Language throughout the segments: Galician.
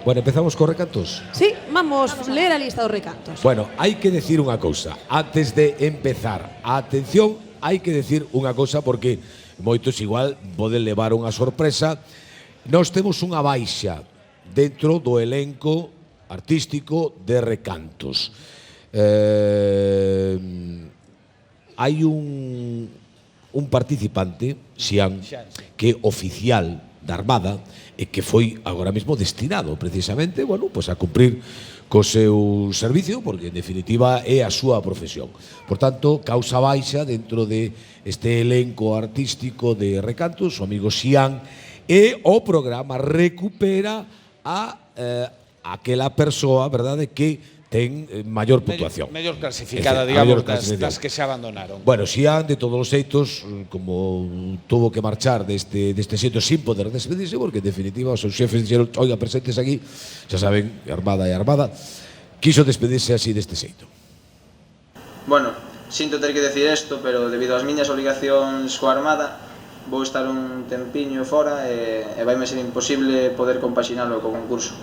Bueno, empezamos con recantos. Sí, vamos a leer a lista dos recantos. Bueno, hai que decir unha cousa. Antes de empezar, atención, hai que decir unha cousa porque moitos igual poden levar unha sorpresa. Nós temos unha baixa dentro do elenco artístico de recantos. Hai un participante, Xian, que é oficial da Armada e que foi agora mesmo destinado precisamente, bueno, pues a cumprir co seu servicio, porque en definitiva é a súa profesión. Por tanto, causa baixa dentro de este elenco artístico de recantos, o amigo Xian, e o programa recupera a aquela persoa, verdade, que ten maior puntuación. Mellor clasificada, digamos, das que se abandonaron. Bueno, Xian, de todos os xeitos, como tuvo que marchar deste xeito sin poder despedirse, porque en definitiva os seus xefes dixeron, oiga, presentes aquí, xa saben, Armada é Armada, quiso despedirse así deste xeito. Bueno, sinto ter que decir isto, pero debido ás miñas obligacións coa Armada, vou estar un tempiño fora e vaime ser imposible poder compaxinalo co concurso.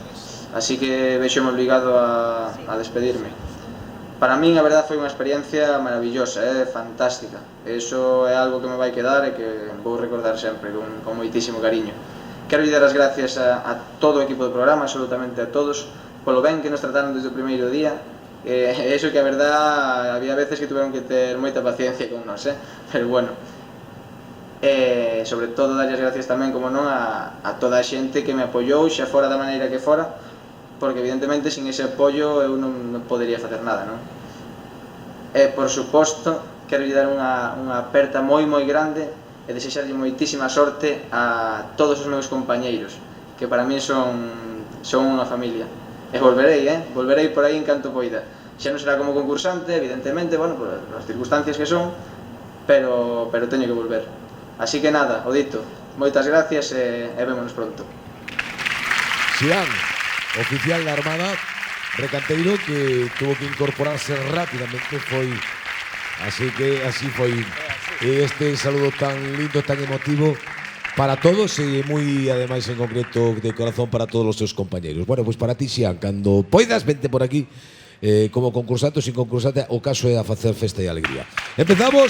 Así que vexome obligado a despedirme. Para min, a verdade, foi unha experiencia maravillosa, fantástica. Eso é algo que me vai quedar e que vou recordar sempre con moitísimo cariño. Quero dar as gracias a todo o equipo do programa, absolutamente a todos, polo ben que nos trataron desde o primeiro día. Eso que a verdade, había veces que tuveron que ter moita paciencia con nós, pero bueno. Sobre todo, darlle as gracias tamén, como non, a toda a xente que me apoiou, xa fora da maneira que fora, porque evidentemente sin ese apoio eu non podería facer nada, non? E, por suposto, quero dar unha aperta moi grande e desexarlle moitísima sorte a todos os meus compañeiros, que para mí son unha familia. E volverei por aí en canto poida. Xa non será como concursante, evidentemente, bueno, por as circunstancias que son, pero teño que volver. Así que nada, o dito, moitas gracias e vémonos pronto. Xian, oficial da Armada, recanteiro que tuvo que incorporarse rápidamente, foi así foi. Este saludo tan lindo, tan emotivo para todos e moi, ademais, en concreto de corazón para todos os seus compañeiros. Bueno, pois para ti, Xian, cando poidas, vente por aquí como concursante ou sin concursante, o caso é a facer festa e alegría. Empezamos